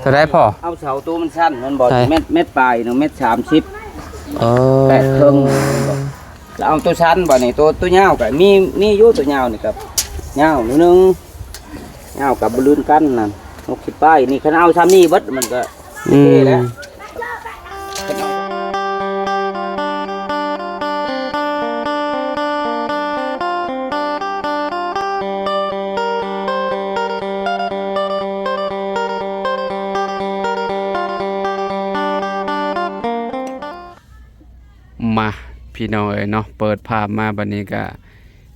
เท่าได้พอเอาเสาตัวมันสั้นมันบ่เม็ดปลายเนาะเม็ด30แปดครึ่งแล้วเอาตัวสั้นบ่นี่ตัวยาวก็มีอยู่ตัวยาวนี่ครับยาวนิดนึงยาวกับบลื่นกันนั่น60ป้ายนี่คันเอาซ้ำนี่เบิดมันก็โอเคแล้วมาพี่น้องเอ้ยเนาะเปิดภาพมาบัดนี้ก็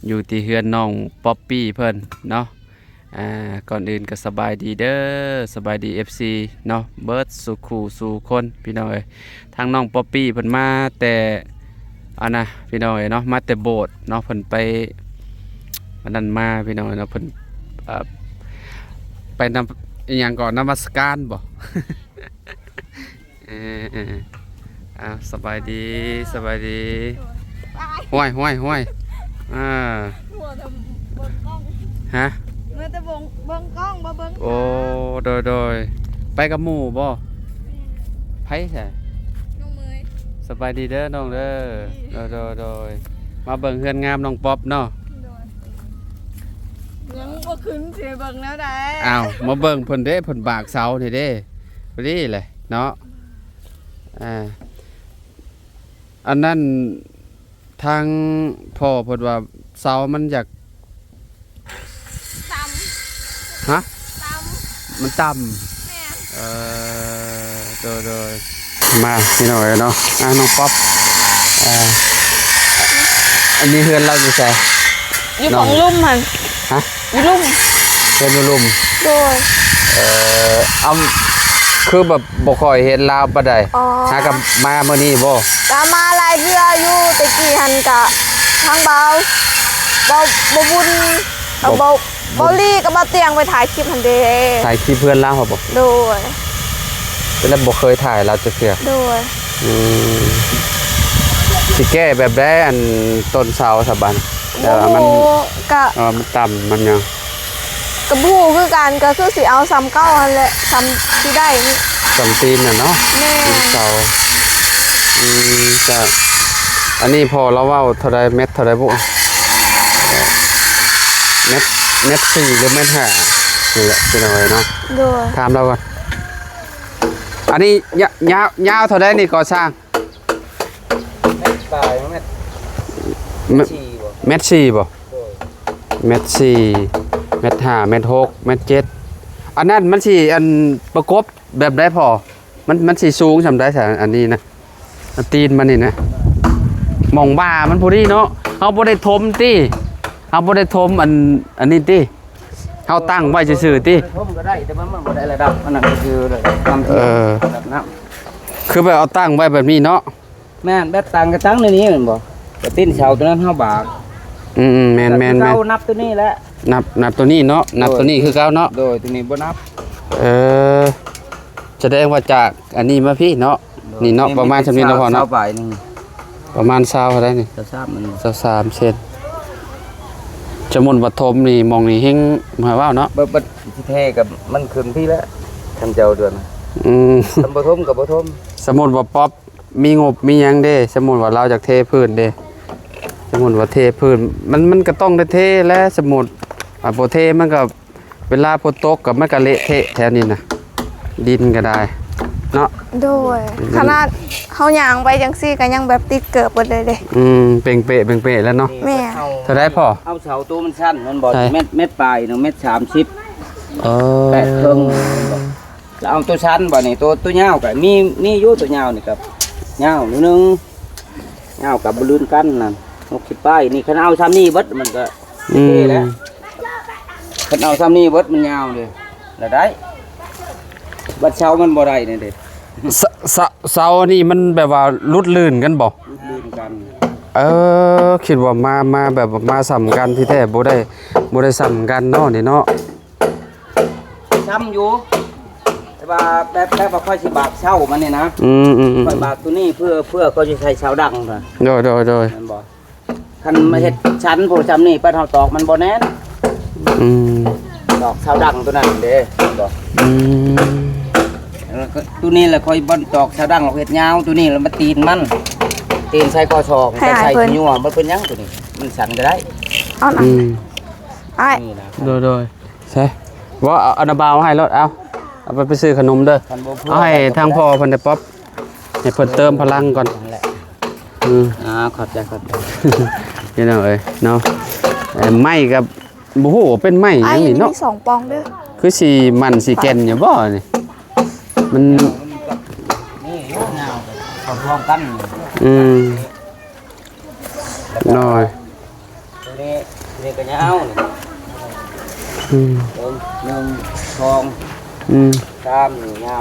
อยู่ที่เฮือนน้องป๊อปปี้เพิ่นเนาะก่อนอื่นก็สบายดีเด้อสบายดี FC เนาะเบิร์ดสู่คู่สู่คนพี่น้องเอ้ยทางน้องป๊อปปี้เพิ่นมาแต่อันน่ะพี่น้องเอ้ยเนาะมาแต่โบสถ์เนาะเพิ่นไปอันนั้นมาพี่น้องเอ้ยเนาะเพิ่นไปนำอีหยังก่อนนมัสการบ่ สบายดีห้วยฮะเมื่อจะเบิ่งกล้องบ่เบิ่งโอ้โดยไปกับหมู่บ่ไผแท้น้องเมยสบายดีเด้อน้องเด้อโดยมาเบิ่งเฮือนงามน้องป๊อปเนาะยังบ่ขึ้นสิเบิ่งแล้วได้อ้าวมาเบิ่งเพิ่นเด้เพิ่นบากเสานี่เด้พอดีเลยเนาะอันนั้นทางพ่อเพิ่นว่าเสามันอยากต่ฮะำมันต่ำโดยมาพี่หน่อยเนาะน้องป๊อปอันนี้เฮือนเราอยู่ไสอยู่ของลุ่มมันฮะอยู่ลุ่มเฮือนอยู่ลุ่มโดยเอาคือแบบบ่ค่อยเห็นลาวปานใดหากับมามื้อนี้บ่ก็มาหลายเทื่ออยู่ตะกี้หันกะทางเบาบุญเบาลี่ก็มาเตียงไปถ่ายคลิปหันเด้ถ่ายคลิปเพื่อนลาวบ่โดยแล้วบ่เคยถ่ายเราจักเทื่อโดยสิแก้แบบใดอันต้นเสาซะบัดแต่ว่ามันก็มันต่ำมันยังกระบู้คือกันก็คือสิเอาซ้ำเก้าหั่นแหละซ้ำที่ได้นี่ซ้ำตีนน่ะเนาะเสาจ้ะอันนี้พอเราเว้าเท่าใดเม็ดเท่าใดบ่เม็ด4หรือเม็ด5นี่แหละเป็นอะไรเนาะโดยถามเราก่อนอันนี้ยาวเท่าใดนี่ก่อสร้างเม็ดปลายเม็ดเม็ด4บ่เม็ด4เม็ด5เม็ด6เม็ด7อันนั้นมันสิอันประกบแบบใดพอมันสิสูงซำใดซะอันนี้นะตีนมันนี่นะมองบ่ามันพอดีเนาะเฮาบ่ได้ถมติเฮาบ่ได้ถมอันนี้ติเฮาตั้งไว้ซื่อๆติถมก็ได้แต่มันบ่ได้ระดับอันนั้นคือน้ำระดับน้ำคือแบบเอาตั้งไว้แบบนี้เนาะแม่นแบบตั้งก็ตั้งในนี้แม่นบ่แต่ตีนเสาตัวนั้นเฮาบากแม่นเรานับตัวนี้แหละนับตัวนี้เนาะนับตัวนี้คือเก่าเนาะโดยตัวนี้บ่นับแสดงว่าจากอันนี้มาพี่เนาะนี่เนาะประมาณจำนวนพอเนาะประมาณ20เท่าได้นี่23เซนจมุนปฐมนี่มองนี่เฮงมาว่าเนาะบ่ที่แท้กับมันขึ้นพี่แล้วท่านเจ้าเดือนสมปฐมกับปฐมสมุนว่าป๊อปมีงบมีหยังเด้สมุนว่าเราจากเทพื้นเด้สมุนว่าเทพื้นมันก็ต้องได้เทและสมุนบ่เทมันก็เวลาฝนตกก็มันก็เละเทะแถวนี้นะดินก็ได้เนาะโดยขนาดเฮาย่างไปจังซี่ก็ยังแบบติดเกือบหมดเลยเด้เป่งเปะแล้วเนาะแม่เท่าได้พอเอาเสาตัวมันสั้นมันบ่เม็ดปลายเนาะเม็ด30แปดครึ่งแล้วเอาตัวสั้นบ่นี่ตัวยาวก็มีอยู่ตัวยาวนี่ครับยาวนิดนึงยาวกับบลื่นกันนั่น60ป้ายนี่คันเอาซ้ำนี่เบิดมันก็โอเคแล้วคันเอาซ้ำนี่เบิดมันยาวเลยแล้วได้บัดเช้ามันบ่ได้นี่เด้เสานี่มันแบบว่าลุดลื่นกันบ่ลื่นกันคิดว่ามาแบบมาซ้ำกันที่แท้บ่ได้ซ้ำกันเนาะนี่เนาะซ้ำอยู่แต่ว่าแบบว่าค่อยสิบากเช้ามันนี่นะค่อยบากตัวนี้เพื่อก็จะใช้เสาดังค่ะโดยมันบ่คันมาเฮ็ดชั้นพวกซ้ำนี่ไปเฮาตอกมันบ่แน่นตอกเสาดังตัวนั้นเด้บ่ ตัวนี้แหละค่อยบ่ตอกชาวดังเราเฮ็ดยาวตัวนี้แล้วมาตีนมันตีนใส่กอชอกใส่ยั่วบ่เป็นหยังตัวนี้มันสั่นก็ได้ เอาหน่ะไอ้ นี่นะ โดยใช่ว่าเอานาบาวให้รถเอาไปซื้อขนมเด้อ คันบ่พูด เอาให้ทางพ่อเพิ่นได้ป๊อปให้เพิ่นเติมพลังก่อน นั่นแหละ ขอบใจ พี่น้องเอ้ยเนาะไม้กับบ่ฮู้ว่าเป็นไม้ห ไอ้ ยังนี่เนาะ มี2ปองเด้อ คือสิมันสิแก่นอยู่บ่นี่มัน นี่ลูกเงาเขาพร้อมกัน อืมน้อย ตัวนี้ก็เงา อืม หนึ่งสอง อืม สามนี่เงา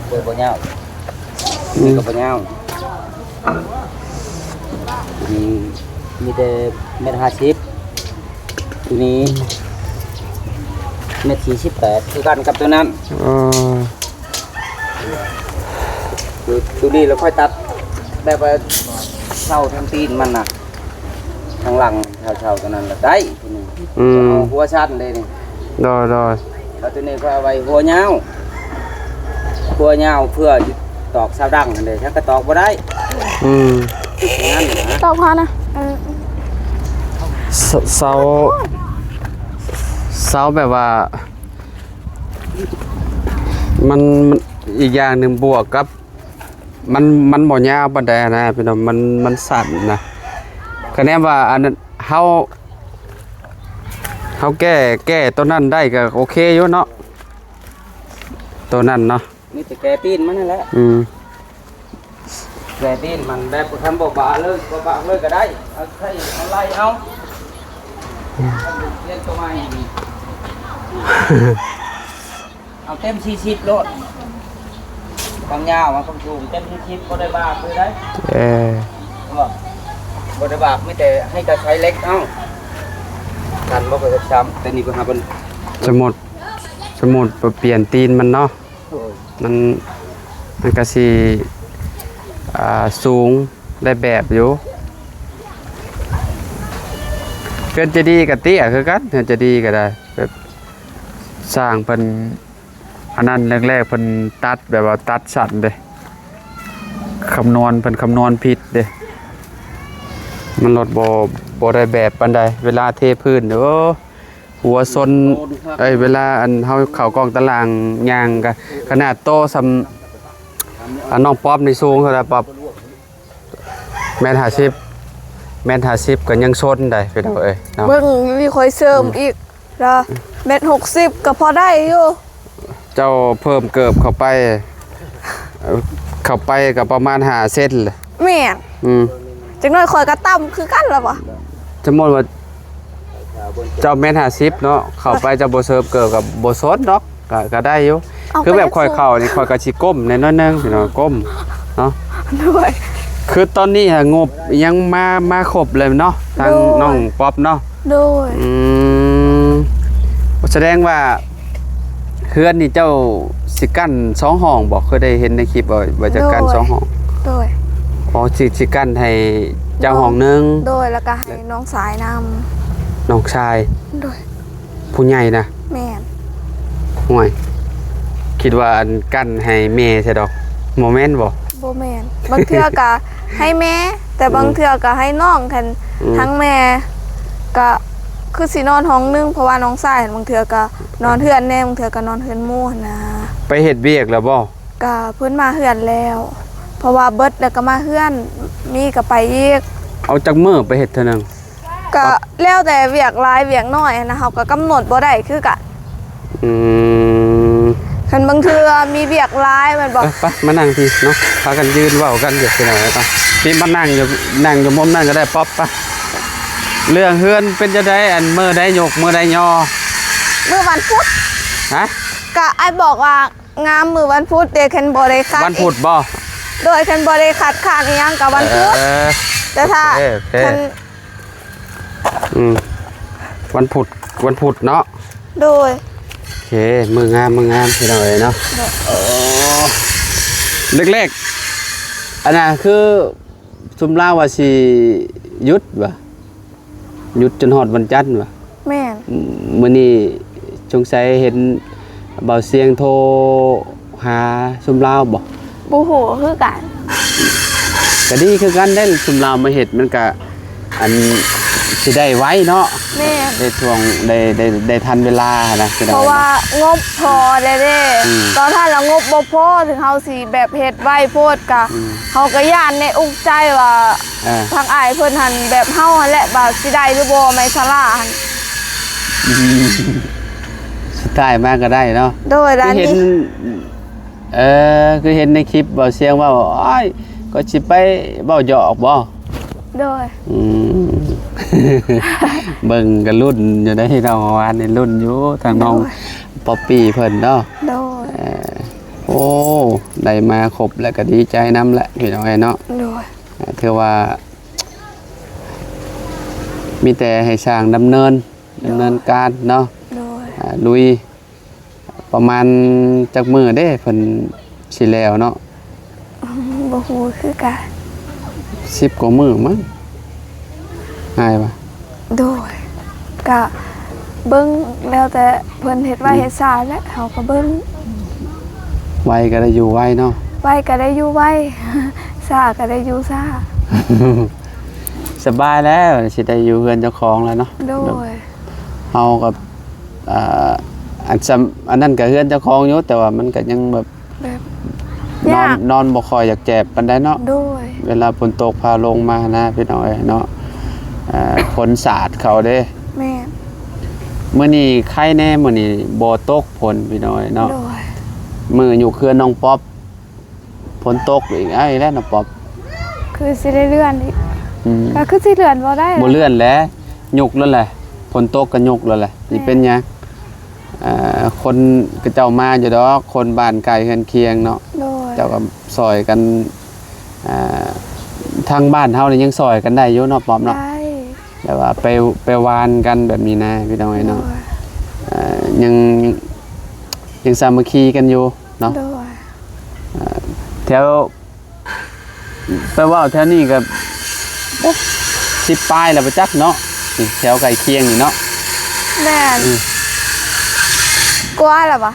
เปิดบ่เงานี่ก็บ่เงามีแต่1.50ตัวนี้1.48คือกันกับตัวนั้น อ๋อ ตัวนี้เราค่อยตัดแบบว่าเช่าทางตีนมันน่ะทางหลังเช่าตัวนั้นละได้ตัวนี้เอาหัวชั้นเลยนี่ ดอย แล้วตัวนี้ก็เอาไว้หัวเงาเพื่อตอกเสาดังนั่นเลยถ้าก็ตอกบ่ได้ อืม อย่างนั้นนะ ตอบพานะ เสาแบบว่ามันอีกอย่างหนึ่งบวกกับมันบ่ยาวปานใดนะพี่น้องมันสั้นนะคะแนนว่าอันนั้นเฮาแก้ตัวนั้นได้ก็โอเคอยู่เนาะตัวนั้นเนาะ มีแต่แกตีนมันนั่นแหละ แกตีนมันแบบทำบ่บาเลยก็ได้เอาใส่เอาไล่เอาเล่นตัวใหม่นี่เอาเต็ม40โลดความยาวมันความสูงเต็ม40ก็ได้บาทเลยได้ บริบาปไม่แต่ให้กระใช้เล็กเอ้ากันบ่ก็จะช้ำแต่นี่ก็หาเป็น สมุดเปลี่ยนตีนมันเนาะมันก็สิสูงได้แบบอยู่เพื่อนจะดีกับเตี้ยคือกันเพื่อนจะดีก็ได้แบบสร้างเพิ่นอันนั้นแรกๆเพิ่นตัดแบบว่าตัดสัตว์เด้คำนวณเพิ่นคำนวณผิดเด้มันลดบ่ได้แบบปานใดเวลาเทพื้นเด้อหัวซนเวลาอันเฮาเข้ากองตารางย่างก็ขนาดโตซำน้องป๊อบในสูงเท่าใดป๊อบ1.50 เมตร50ก็ยังซนได้พี่น้องเอ้ยเนาะ เบิ่งมีคอยเสริมอีกละ1.60ก็พอได้อยู่ เจ้าเพิ่มเกิบเข้าไปก็ประมาณ5เซนเลย แม่นจังน้อยคอยก็ต่ำคือกันล่ะบ่ สมมุติว่าเจ้าเมตร50เนาะเข้าไปเจ้าบ่เสิร์ฟเกิบกับบ่ซดเนาะก็ได้อยู่คือแบบค่อยเข้านี่ค่อยก็สิก้มแน่น้อยนึงพี่น้องก้มเนาะ ด้วย คือตอนนี้งบยังมาครบเลยเนาะทางน้องป๊อปเนาะ ด้วย แสดงว่าเฮือนนี่เจ้าสิกั้น2ห้องบ่เคยได้เห็นในคลิปว่าจะกั้น2ห้อง ด้วย พอสิกั้นให้เจ้าห้องนึง ด้วยแล้วก็ให้น้องสายนำ น้องชาย ด้วย ผู้ใหญ่นะ แม่น ห่วยคิดว่าอันกั้นให้แม่ใช่ดอกโมเมนต์บ่ บ่แม่นบางเทื่อก็ให้แม่ แต่บางเทื่อก็ให้น้องคันทั้งแม่ก็คือสินอนห้องนึงเพราะว่าน้องชายบางเทื่อก็นอนเฮือนแน่บางเทื่อก็นอนเฮือนหมู่นะ ไปเฮ็ดเวียกแล้วบ่ ก็เพิ่นมาเฮือนแล้ว เพราะว่าเบิดแล้วก็มาเฮือนมีก็ไปอีก เอาจักมื้อไปเฮ็ดเท่านึง ก็แล้วแต่เวียกหลายเวียกน้อยนะเฮาก็กำหนดบ่ได้คือกัน อืม คันบางเทื่อมีเวียกหลายแม่นบ่ ไปมานั่งพี่เนาะพากันยืนเว้ากันอยู่ที่ไหนต่อพี่มานั่งอยู่มุมนั่นก็ได้ป๊อปปะเรื่องเฮือนเป็นจะได้อันมื้อใดยกมื้อใดยอ มื้อวันพุธ ฮะ ก็ไอ้บอกว่างามมื้อวันพุธเด้คันบ่ได้คัด วันพุธบ่ โดยคันบ่ได้คัดค้านอีหยังก็วันพุธ แต่ถ้า โอเค คัน วันพุธเนาะ โดย โอเคมืองามพี่น้องเอ้ยเนาะเล็กๆอันน่ะคือซุมลาวว่าสิหยุดว่ะหยุดจนฮอดวันจันทร์ว่ะ แม่น มื้อนี้สงสัยเห็นเบาเสียงโทร หาซุมลาวบ่ บ่ฮู้คือกัน ก็ดีคือกันได้ซุมลาวมาเฮ็ดมันก็อันสิได้ไว้เนาะ แม่ ได้ช่วงได้ทันเวลานะพี่น้อง เพราะว่างบพอเด้ตอนท่านละงบบ่พอถึงเฮาสิแบบเฮ็ดไว้โพดก็เฮาก็ย่านในอุกใจว่า ทางอ้ายเพิ่นหันแบบเฮาหั่นแหละว่าสิได้หรือบ่ไม่สลาหั่น สุดท้ายมาก็ได้เนาะ โดยร้าน คือเห็น นี้ คือเห็นในคลิปบ่เสียงว่าอ้ายก็สิไปเว้าหยอกบ่ โดย อืม เบิ่งกันรุ่นอยู่ได้เนาะวานนี่รุ่นอยู่ทางน้องป๊อปปี้เพิ่นเนาะ โดย โอ้ได้มาครบแล้วก็ดีใจนำแหละพี่น้องเอ้ยเนาะ โดย ถือว่า มีแต่ให้สร้างดำเนินการเนาะ โดย ลุยประมาณจักมือเด้เพิ่นสิแล้วเนาะ บ่ฮู้คือกัน 10กว่ามื้อมั้งง่ายปะ โดยก็เบิ่งแล้วแต่เพิ่นเฮ็ดไว้เฮ็ดซ่าแหละเฮาก็เบิ่ง ไวก็ได้อยู่ไวเนาะ ไว้ก็ได้อยู่ไว้ ซ่าก็ได้อยู่ซ่า สบายแล้วสิได้อยู่เฮือนเจ้าของแล้วเนาะ โดย เฮากับอันนั้นก็เฮือนเจ้าของอยู่แต่ว่ามันก็ยังแบบ แบบ น ยา อน ก นอนบ่ค่อยอยากแจบปานใดเนาะ โดย เวลาฝนตกพาลงมานะพี่น้องเอ้ยเนาะฝนสาดเขาเด้ แม่ มื้อนี้ไข้แน่มื้อนี้บ่ตกฝนพี่น้องเอ้ยเนาะ โดย มื้ออยู่เขื่อนน้องป๊อบฝนตกอีกไอ้แล้วน้องป๊อบ คือสิได้เลื่อนอีก อืม ก็คือสิเลื่อนบ่ได้ บ่เลื่อนแล้วยุกแล้วแหละฝนตกก็ยุกแล้วแหละสิเป็นหยังคนก็เจ้ามาอยู่ดอกคนบ้านไกลเฮือนเคียงเนาะ โดย เจ้าก็ซอยกันทางบ้านเฮานี่ยังซอยกันได้อยู่เนาะป๊อบเนาะ ได้ แต่ว่าไปวานกันแบบนี้นะพี่น้องเอ้ย โด เนาะ ย ยังสามัคคีกันอยู่เนาะ โดย แถวแปลว่าแถวนี้ก็10ปลายแล้วบ่จักเนาะนี่แถวไกลเคียงนี่เนาะ แม่นกลัวล่ะบ่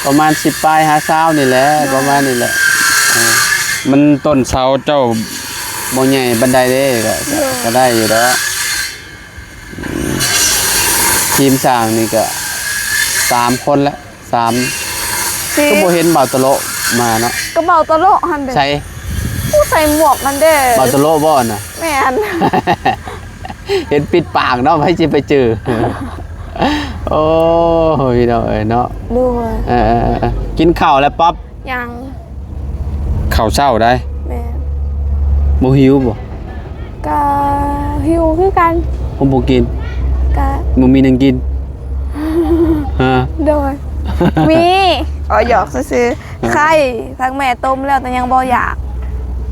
ประมาณ10ปลายหาเช้านี่แหละประมาณนี้แหละมันต้นเสาเจ้าบ่ใหญ่บันไดเด้ก็ได้อยู่แล้วทีมสร้างนี่ก็3คนละ3 สิ ก็บ่เห็นบ่าวตะโลมาเนาะ กระเป๋าตะโลหั่นเด้ ใช่ ผู้ใส่หมวกมันเด้ บ่าวตะโลบ่น่ะ แม่น เห็นปิดปากเนาะให้สิไปเจอ โอ้ยเนาะเอ้ยเนาะ ด้วย กินข้าวแล้วป๊อป ยัง ข้าวเช้าได้ แม่น บ่หิวบ่ ก็หิวคือกัน ผมบ่กิน ก็ บ่มีหยังกินฮะ โดย มีหยอกซื้อๆไข่ทั้งแม่ต้มแล้วแต่ยังบ่อยาก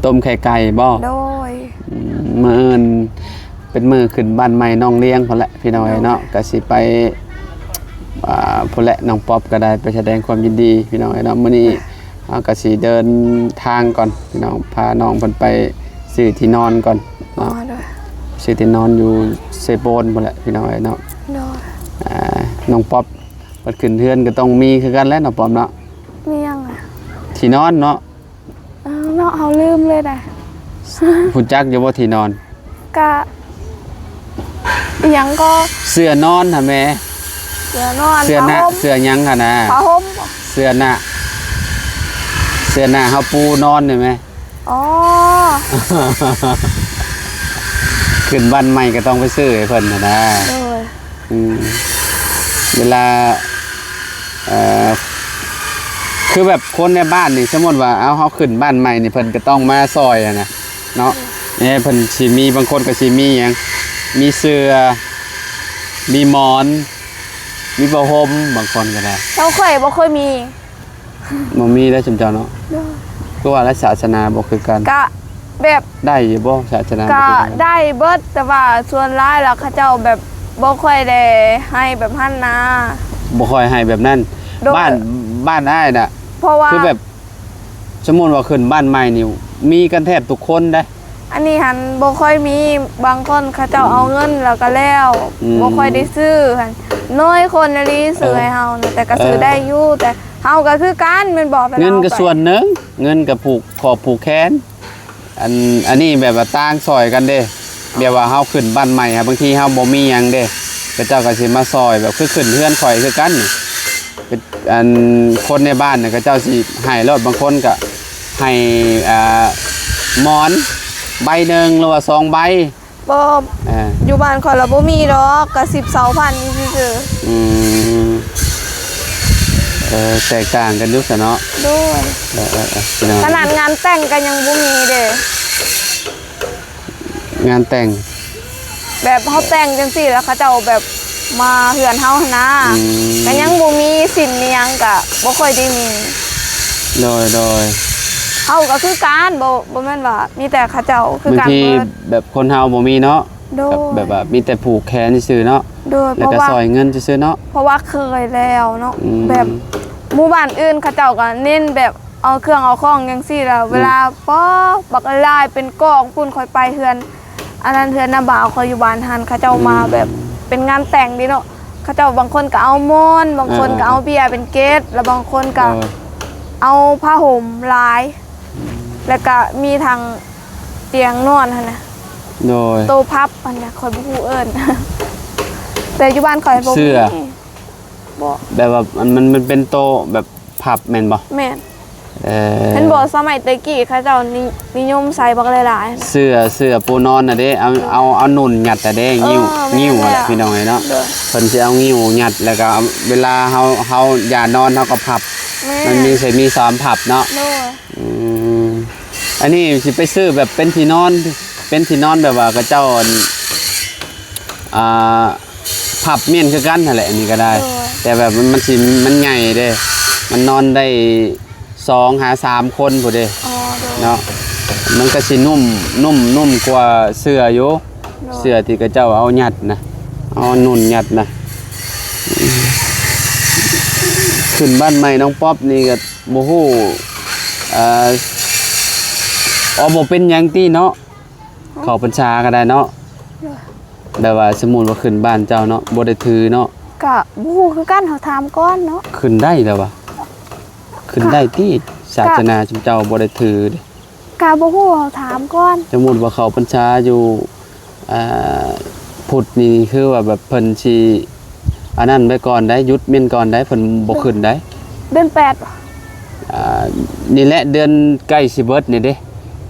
ต้มไข่ไก่บ่ โดย มื้ออื่นเป็นมื้อขึ้นบ้านใหม่น้องเลี้ยงพุ่นแหละพี่น้อยเนาะก็สิไปพุ่นแหละน้องป๊อปก็ได้ไปแสดงความยินดีพี่น้อยเนาะมื้อนี้เฮาก็สิเดินทางก่อนพี่น้องพาน้องเพิ่นไปซื้อที่นอนก่อน อ๋อ เนาะ โดย ซื้อที่นอนอยู่เซโปนพุ่นแหละพี่น้อยเนาะ โดย น้องป๊อปเปิดขึ้นเทือนก็ต้องมีคือกันแหล้วน้องป๊อปเนาะ มียังอ่ะ ที่นอนเนาะ อ้าวเนาะเฮาลืมเลยนะ ผู้จักอยู่บ่ที่นอน ก็อิหยังก็ เสื้อนอนหั่นแหม่ เสือนอน เสื้อหน้า ผ้าห่ม เสื้อหยังหั่นน่ะ ผ้าห่ม เสื้อหน้าเฮาปูนอนได้ไหม อ๋อ ขึ้นบ้านใหม่ก็ต้องไปซื้อให้เพิ่นน่ะนะ โดย อืมเวลาคือแบบคนในบ้านนี่สมมุติว่าเอาเฮาขึ้นบ้านใหม่นี่เพิ่นก็ต้องมาซอยอะนะเนาะเพิ่นสิมีบางคนก็สิมีหยังมีเสื้อมีหมอน มีผ้าห่มบางคนก็ได้ เราบ่เคยมี บ่มีได้จำเจ้าเนาะ โดย คือว่าและศาสนาบ่คือกัน ก็แบบ ได้อยู่บ่ศาสนาบ่ ก็ คือกัน ได้เบิดแต่ว่าส่วนร้ายแล้วเขาเจ้าแบบบ่ค่อยได้ให้แบบหั่นนะ บ่ค่อยให้แบบนั้น โดย บ้านอ้ายน่ะ เพราะว่า คือแบบสมมุติว่าขึ้นบ้านใหม่นี่มีกันแทบทุกคนได้ อันนี้หันบ่ค่อยมีบางคนเขาเจ้าเอาเงินแล้วก็แล้ว อืม บ่ค่อยได้ซื้อหันน้อยคนเลยซื้อให้เฮานะแต่ก็ซื้อได้อยู่แต่ เฮาก็คือกันแม่นบ่ไป เงินก็ อาไป ส่วนหนึงเงินก็ผูกขอบผูกแขนอันนี้แบบว่าต่างซอยกันเด้แบบว่าเฮาขึ้นบ้านใหม่ครับบางทีเฮาบ่มีหยังเด้ก็เจ้าก็สิมาซอยแบบคือขึ้นเฮือนข่อยคือกันนี่เป็นคนในบ้านเนี่ยก็เจ้าสิให้รถบางคนก็ให้หมอนใบหนึงหรือว่า2ใบ บ่ อ่า อยู่บ้านข่อยละบ่มีดอกก็10,000นี่ซื่อ อืมแตกต่างกันอยู่ซะเนาะ ๆด้วย พี่น้อง ขนาดงานแต่งก็ยังบ่มีเด้ งานแต่ง แบบเฮาแต่งจังซี่แล้วเขาเจ้าแบบมาเฮือนเฮาหั่นนะ อืม ก็ยังบ่มีสินมีหยังก็บ่ค่อยได้มี โดย เฮาก็คือกันบ่แม่นว่ามีแต่เขาเจ้าคือบ าง กัน ที เบิด แบบคนเฮาบ่มีเนาะ โดย แบบว่ามีแต่ผูกแขนซื่อๆเนาะ โดย แล้ว เพราะ ก็ ว่า ซอยเงินซื่อๆเนาะ เพราะว่าเคยแล้วเนาะ อืม แบบหมู่บ้านอื่นเขาเจ้าก็เน้นแบบเอาเครื่องเอาของจังซี่แล้วเวลาป้อบักลายเป็นกองปุ่นค่อยไปเฮือน อันนั้นเฮือนน้าบ่าวเขาอยู่บ้านหันเขาเจ้ามาแบบเป็นงานแต่งดิเนาะเขาเจ้าบางคนก็เอามอนบางคนก็เอาเบียร์เป็นเกตแล้วบางคนก็เอาผ้าห่มลาย แล้วก็มีทางเตียงนอนหั่นน่ะ โดย โตพับอันน่ะคอยบ่ฮู้เอิ้น แต่อยู่บ้านคอยบ่ เสื้ มี อ บ่ แบบว่ามันเป็นโตะแบบพับแม่นบ่ แม่น เออ เห็นบ่สมัยตะกี้เขาเจ้านิยมใส่บักหลายๆนะ เสื้อปูนอนน่ะเด้เอาหนุนหยัดแต่เด้งิ้ว แม่น งิ้วอะ แล้ว พี่น้องเอ้ยเนาะ เด้อ เพิ่นสิเอางิ้วหยัดแล้วก็เอาเวลาเฮาอย่านอนเฮาก็พับ แม่ มันมีซ้อมพับเนาะ โดย อืมอันนี้สิไปซื้อแบบเป็นที่นอนแบบว่ากระเจ้าอ่าพับเมียนคือกันนั่นแหละอันนี้ก็ได้ แต่แบบมันใหญ่เด้ มันนอนได้2 หา 3 คนพุ่นเด้ อ๋อโดย เนาะมันก็สินุ่มกว่าเสื้ออยู่เสื้อที่กระเจ้าเอาหยัดนะเอานุ่นหยัดนะขึ้นบ้านใหม่น้องป๊อปนี่ก็บ่ฮู้บ่เป็นหยังติเนาะเข้าพรรษาก็ได้เนาะแบบว่าสมมุติว่าขึ้นบ้านเจ้าเนาะบ่ได้ถือเนาะ ก็บ่ฮู้คือกันเฮาถามก่อนเนาะ ขึ้นได้แล้ววะขึ้นได้ที่ศาสนาชุมเจ้าบ่ได้ถือเด้ ก็บ่ฮู้เฮาถามก่อน สมมุติว่าเข้าพรรษาอยู่พุทธนี่คือว่าแบบเพิ่นสิอันนั้นไว้ก่อนได้หยุดเม่นก่อนได้เพิ่นบ่ขึ้นได้ เดือน8บ่ นี่แหละเดือนใกล้สิเบิดนี่เด้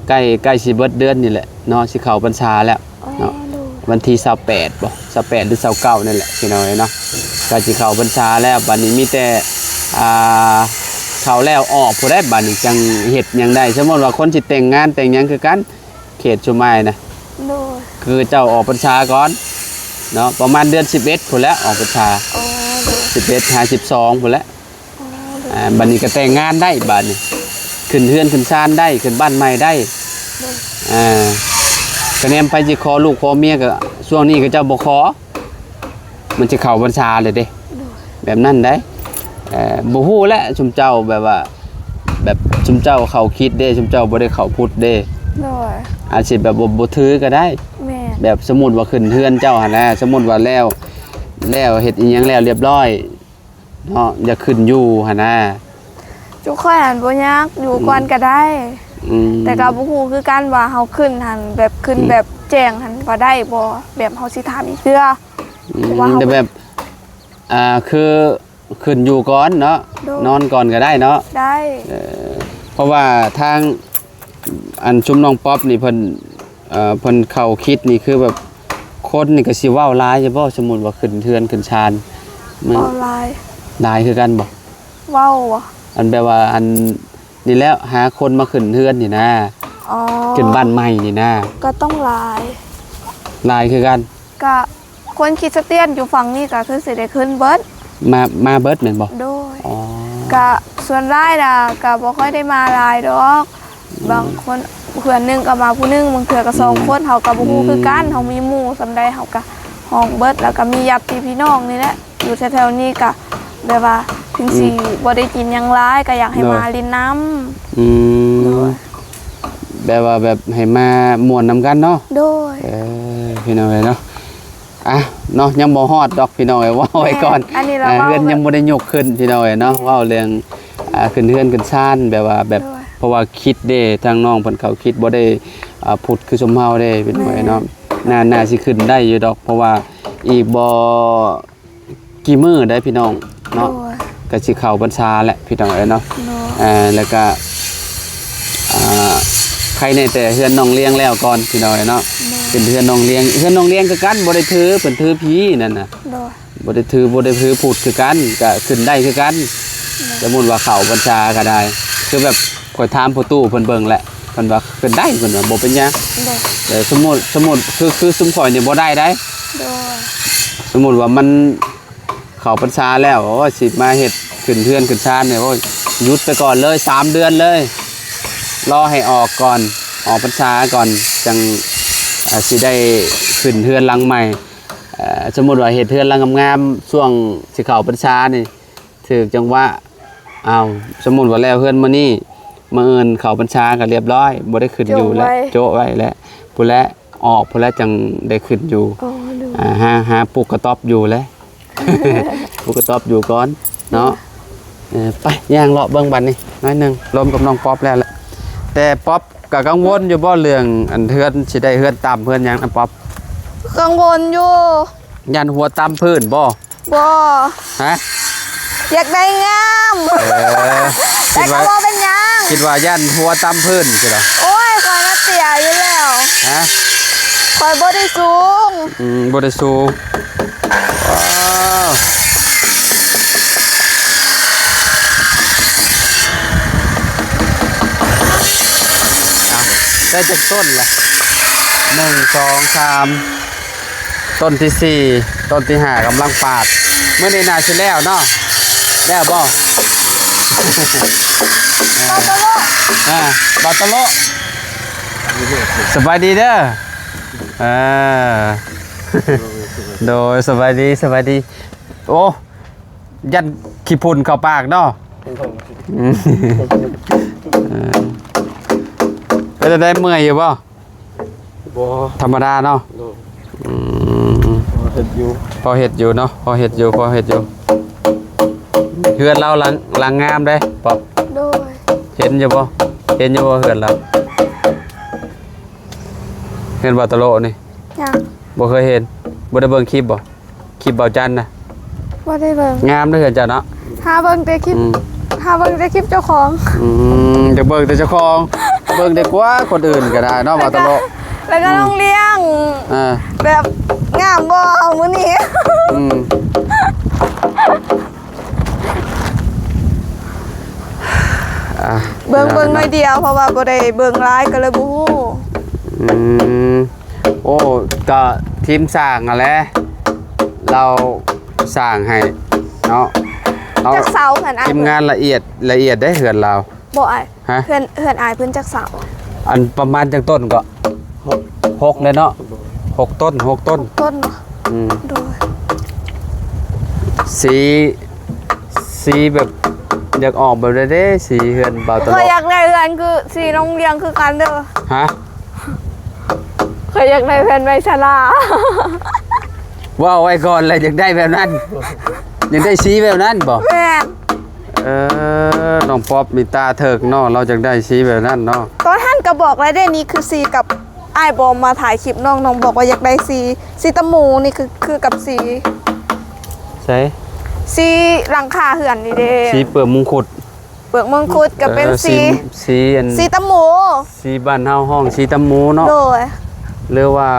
ใกล้สิเบิดเดือนนี่แหละเนาะสิเข้าพรรษาแล้ว อ๋อ เนาะ โดย วันที่28บ่28หรือ29นั่นแหละพี่น้อยเนาะก็สิเข้าพรรษาแล้วบัดนี้มีแต่เข้าแล้วออกผู้ใดบัดนี้จังเฮ็ดหยังได้สมมุติว่าคนสิแต่งงานแต่งหยังคือกันเขตชุมายนะ โดย คือเจ้าออกพรรษาก่อนเนาะประมาณเดือน11พุ่นแหล้วออกพรรษา อ๋อโดย 11 52พุ่นแหล้ว อ๋อโดย บัดนี้ก็แต่งงานได้บัดนี้ขึ้นเฮือนขึ้นศาลได้ขึ้นบ้านใหม่ได้คะแนนไปสิขอลูกขอเมียก็ช่วงนี้ก็เจ้าบ่ขอมันจะเข้าพรรษาเลยเด้แบบนั้นได้บ่ฮู้แหละชุมเจ้าแบบว่าแบบชุมเจ้าเข้าคิดเด้ชุมเจ้าบ่ได้เข้าพุทธเด้ โดย อาจสิแบบบ่ถือก็ได้ แม่ แบบสมมุติว่าขึ้นเฮือนเจ้าหั่นนะสมมุติว่าแล้วเฮ็ดอีหยังแล้วเรียบร้อยเนาะอย่าขึ้นอยู่หั่นนะ จุค่อยหันบ่ยากอยู่ก่อนก็ได้ แต่ก็บ่ฮู้คือกันว่าเฮาขึ้นหันแบบขึ้นแบบแจ้งหันว่าได้บ่แบบเฮาสิถามอีกเทื่อ ว่าเฮา แต่แบบคือขึ้นอยู่ก่อนเนาะ โดย นอนก่อนก็ได้เนาะ ได้ เพราะว่าทางอันชุมน้องป๊อปนี่เพิ่นเข้าคิดนี่คือแบบคนนี่ก็สิเว้าหลายจะบ่สมมุติว่าขึ้นเทือนขึ้นชานมัน ออนไลน์ หลายคือกันบ่ เว้าบ่ อันแบบว่าอันนี่แล้วหาคนมาขึ้นเทือนนี่นะ อ๋อ ขึ้นบ้านใหม่นี่นะ ก็ต้องไลน์ หลายคือกัน ก็คนคริสเตียนอยู่ฝั่งนี้ก็คือสิได้ขึ้นเบิด มาเบิดแม่นบ่ โดย อ๋อ ก็ส่วนรายน่ะก็บ่ค่อยได้มาหลายดอกบางคนเพื่อนหนึงก็มาผู้หนึงบางเทื่อก็2คนเฮาก็บ่ฮู้คือกันเฮามีหมู่ซำใดเฮาก็ห้องเบิดแล้วก็มีญาติพี่น้องนี่แหละอยู่แถวๆนี้ก็แบบว่าถึงสิบ่ได้กินหยังหลายก็อยากให้มาลินน้ำ อืมแบบว่าแบบให้มาม่วนนำกันเนาะ โดย พี่น้องเอ้ยเนาะเนาะยังบ่ฮอดดอกพี่น้องเอ้ยว่าไว้ก่อน อันนี้เรา เรือนยังบ่ได้ยกขึ้นพี่น้องเอ้ยเนาะเว้าเรื่อง ขึ้นเฮือนขึ้นซ่านแบบว่าแบบเพราะว่าคิดเด้ทางน้องเพิ่นเขาคิดบ่ได้พุดคือสมเฮาเด้เป็นไว้เนาะน่าสิขึ้นได้อยู่ดอก เพราะว่าอีกบ่กี่มื้อได้พี่น้องเนาะก็สิเข้าพรรษาแหละพี่น้องเอ้ยเนาะแล้วก็ใครในแต่เฮือนน้องเลี้ยงแล้วก่อนพี่น้องเอ้ยเนาะเป็นเฮือนน้องเลี้ยงคือกันบ่ได้ถือเพิ่นถือผีนั่นน่ะบ่ได้ถือพูดคือกันก็ขึ้นได้คือกันสมมุติว่าเข้าพรรษาก็ได้คือแบบข่อยถามผู้ตู้เพิ่นเบิ่งแหละเพิ่นว่าขึ้นได้เพิ่นว่าบ่เป็นหยังแต่สมมุติคือซุมข่อยนี่บ่ได้สมมุติว่ามันเข้าพรรษาแล้วโอ้สิมาเฮ็ดขึ้นเฮือนขึ้นชานเนี่ยโอ้หยุดไปก่อนเลย3เดือนเลยรอให้ออกก่อนออกพรรษาก่อนจังสิได้ขึ้นเฮือนหลังใหม่สมมุติว่าเฮ็ดเฮือนหลังงามๆช่วงสิเข้าพรรษานี่ถึกจังว่าสมมุติว่าแล้วเฮือนมื้อนี้มื้ออื่นเข้าพรรษาก็เรียบร้อยบ่ได้ขึ้นอยู่แล้วโจะไว้แล้วผู้และออกผู้และจังได้ขึ้นอยู่หาปลูกกระต๊อบอยู่แล้ว ปลูกกระต๊อบอยู่ก่อนเนาะไปย่างเลาะเบิ่งบัดนี้น้อยนึงรวมกับน้องป๊อปแล้วแหละแต่ป๊อปก็กังวลอยู่บ่เรื่องอันเฮือนสิได้เฮือนต่ำเฮือนหยังนะป๊อป กังวลอยู่ ยันหัวต่ำพื้นบ่ฮะ อยากได้งามแต่ก็ว่าเป็นยัง คิดว่ายันหัวต่ำพื้นสิล่ะ โอ้ยคอยน่ะเตี้ยอยู่แล้วฮะคอยบ่ได้สูงบ่ได้สูงว้าวได้จากต้นละ1 2 3ต้นที่4ต้นที่5กำลังปาดเมื่อนี้น่าสิแล้วเนาะแล้วบ่บาตะโลสบายดีเด้อโดยสบายดีโอ้ยันขี้พุ่นเข้าปากเนาะจะได้เมื่อยอยู่ป่ะธรรมดาเนาะพอเห็ดอยู่เนาะพอเห็ดอยู่เฮือนเราหลังงามได้ป๊อบเห็นอยู่ป่ะเฮือนเราเห็นบาตะโลนี่บ่เคยเห็นบ่ได้เบิ่งคลิปบ่คลิปเบาจันนะบ่ได้เบิ่งงามเด้อเฮือนจ้ะเนาะหาเบิ่งแต่คลิปเจ้าของจะเบิ่งแต่เจ้าของเบิ่งได้กว่าคนอื่นก็ได้เนาะบาตะโลแล้วก็ต้องเลี้ยงแบบงามบ่เอามื้อนี้เบิ่งน้อยเดียวเพราะว่าบ่ได้เบิ่งหลายก็เลยบ่ฮู้โอ้ก็ทีมสร้างอะแหละเราสร้างให้เนาะจักเสาเพิ่นทีมงานละเอียดได้เฮือนเราบ่อ้ายเฮือนอ้ายเพิ่นจักเสาอันประมาณจังต้นก็6เลยเนาะ6ต้นเนาะโดยสีแบบอยากออกแบบเด้สีเฮือนเบาตลอดอยากได้เฮือนคือสีโรงเรียนคือกันเด้อฮะเคยอยากได้เฮือนไว้ศาลาว่าไว้ก่อนเลยอยากได้แบบนั้นอยากได้สีแบบนั้นบ่แม่น้องป๊อปมีตาเถิกเนาะเราอยากได้สีแบบนั้นเนาะตอนท่านก็บอกแล้วได้นี่คือสีกับไอ้บอมมาถ่ายคลิปน้องบอกว่าอยากได้สีตะหมูนี่คือกับสีใช่สีหลังคาเหือนนี่เด้สีเปลือกมงคุดก็เป็นสีตะหมูสีบ้านเฮาห้องสีตะหมูเนาะหรือว่า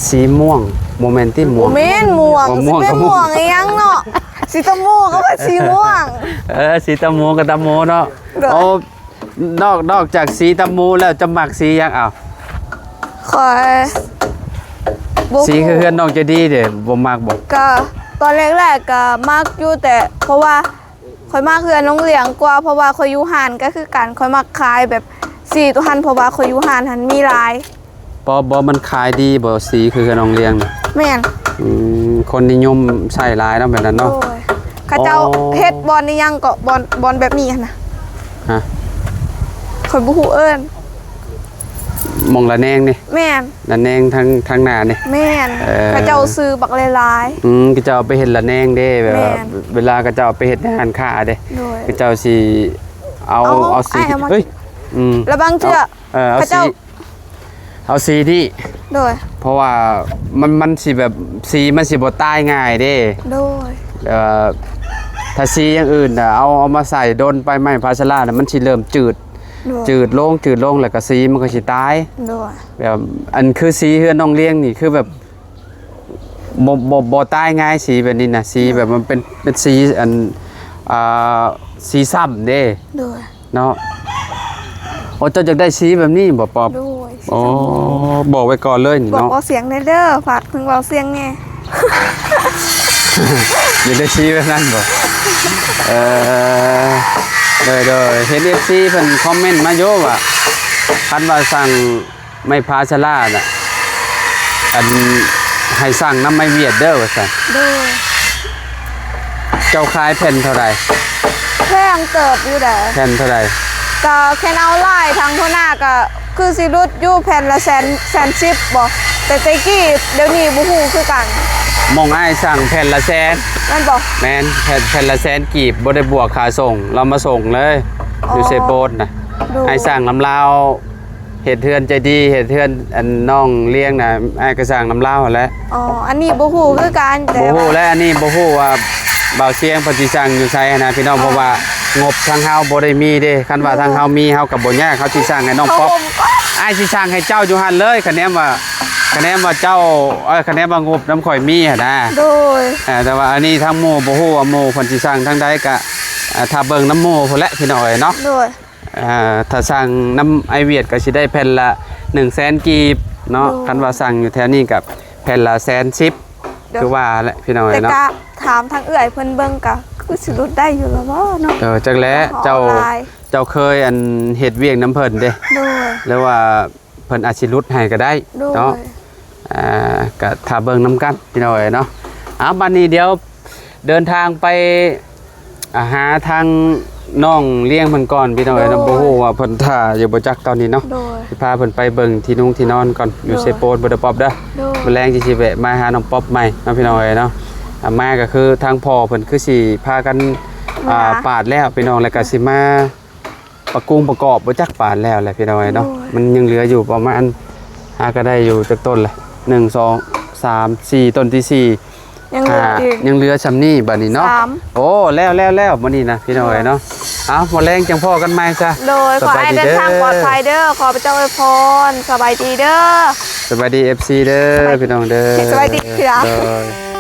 สีม่วงโมเมนต์ที่ม่วงม่วงยังเนาะสีตะหมูก็เป็นสีม่วงสีตะหมูกับตะหมูเนาะโอ้นอกจากสีตะหมูแล้วจะหมักสียังคอยสีคือเพื่อนน้องจะดีเด้บ่มักบ่ก็ตอนแรกๆก็มักอยู่แต่เพราะว่าคอยมักเพื่อนน้องเลี้ยงกว่าเพราะว่าคอยอยู่หานก็คือการคอยมักขายแบบสีตัวหันเพราะว่าคอยอยู่หานหันมีหลายบ่มันขายดีบ่สีคือน้องเลี้ยงแม่นคนนิยมใส่หลายเนาะแบบนั้นเนาะเขาเจ้าเฮ็ดบอลนี่ยังก็บอลแบบนี้นะฮะคอยบ่ฮู้เอิ้น มองละแนงนี่ แม่น ละแนงทางหน้านี่ แม่นพระเจ้าซื้อบักหลาย ก็จะเอาไปเฮ็ดละแนงเด้แบบว่า แม่น เวลาก็จะเอาไปเฮ็ดในร้านค้าเด้ ๆโดย ก็จะเอาสิเอาสี เอามา เฮ้ยแล้วบางเทื่อ เอา พระ สี เจ้า เอาสีที่ โดย เพราะว่ามันสิแบบสีมันสิบ่ตายง่ายเด้ โดย ถ้าสีอย่างอื่นน่ะเอามาใส่โดนไปไม้พาชลาน่ะมันสิเริ่มจืด โดย จืดลงแล้วก็สีมันก็สิตาย โดย แบบอันคือสีเฮือนน้องเลี้ยงนี่คือแบบบ่ตายง่ายสีแบบนี้นะสีแบบมันเป็นสีอันสีซ้ำเด้ โดย เนาะโอ้เจ้าจะได้สีแบบนี้บ่ปอบ โดย อ๋อบอกไว้ก่อนเลยนี่ บอก เนาะ ว่าเสียงเด้อฝากถึงเราเสียงแน่ อยากได้สีแบบนั้นบ่โดยเห็น FC เพิ่นคอมเมนต์มาโยว่าคันว่าสั่งไม่พาชลาน่ะอันให้สั่งน้ำไม้เวียดเด้อว่าซั่น โดย เจ้าขายแผ่นเท่าใด แพงเติบอยู่เด้อ แผ่นเท่าใด ก็แค่เอาไล่ทางหัวหน้าก็คือสิรุดอยู่แผ่นละแสน10บ่แต่แตะกี้เดี๋ยวนี้บ่ฮู้คือกัน มองอ้ายสั่งแผ่นละแสน แม่นบ่ แม่นแผ่นละแสนกีบบ่ได้บวกค่าส่งเรามาส่งเลยอยู่เซโปนน่ะ โดย อ้ายสั่งน้ำลาวเฮ็ดเทือนใจดีเฮ็ดเทือนอันน้องเลี้ยงน่ะอ้ายก็สั่งน้ำลาวหั่นแหละ อ๋ออันนี้บ่ฮู้คือกันแต่ บ่ฮู้ ว่า และอันนี้บ่ฮู้ว่าบ่าวเสียงเพิ่นสิสั่งอยู่ไสนะพี่น้องเพราะว่างบทางเฮาบ่ได้มีเด้คันว่าทางเฮามีเฮาก็บ่ยากเขาสิสั่งให้น้อง เขา ป๊อป ผมก็ อ้ายสิสั่งให้เจ้าอยู่หั่นเลยคะแนนว่าเจ้าคะแนนว่างบน้ำข่อยมีหั่นนะ โดย แต่ว่าอันนี้ทางหมู่บ่ฮู้ว่าหมู่เพิ่นสิสั่งทางใดก็ถ้าเบิ่งน้ำหมู่พุ่นแหละพี่น้อยเนาะ โดย ถ้าสั่งน้ำไอเวียดก็สิได้แผ่นละ100,000กีบเนาะคันว่าสั่งอยู่แถวนี้กับแผ่นละ110,000คือว่าแหละพี่น้อย แต่ เนาะ ก็ถามทางเอื้อยเพิ่นเบิ่งก็คือสิรุดได้อยู่แล้วบ่เนาะ จักแล้เจ้า ออนไลน์ เคยอันเฮ็ดเวียกน้ำเพิ่นเด้ โดย หรือว่าเพิ่นอาจสิรุดให้ก็ได้ โดย เนาะก็ถ้าเบิ่งน้ำกันพี่น้อยเนาะบัดนี้เดี๋ยวเดินทางไปหาทางน้องเลี้ยงเพิ่นก่อนพี่น้อยเนาะบ่ฮู้ว่าเพิ่นท่าอยู่บ่จักตอนนี้เนาะ โดย สิพาเพิ่นไปเบิ่งที่นุ่งที่นอนก่อนอยู่เซโปนบ่ได้ป๊อบเด้อ โดย มื้อแรงสิแวะมาหาน้องป๊อบใหม่เนาะพี่น้องเอ้ยเนาะมาก็คือทางพ่อเพิ่นคือสิพากันปาดแล้วพี่น้องแล้วก็สิมาประกอบบ่จักปาดแล้วแหละพี่น้องเอ้ยเนาะมันยังเหลืออยู่ประมาณหาก็ได้อยู่จักต้นละ1 2 3 4ต้นที่ 4 ยังเหลืออีก ยังเหลือซำนี้บัดนี้เนาะ สาม โอ้แล้วมื้อนี้นะพี่น้องเอ้ยเนาะมื้อแรงจังพ่อกันใหม่ซะ โดยขอให้เดินทางปลอดภัยเด้อขอพระเจ้าอวยพรสบายดีเด้อ สวัสดี FC เด้อพี่น้องเด้อ สวัสดีครับ เด้อ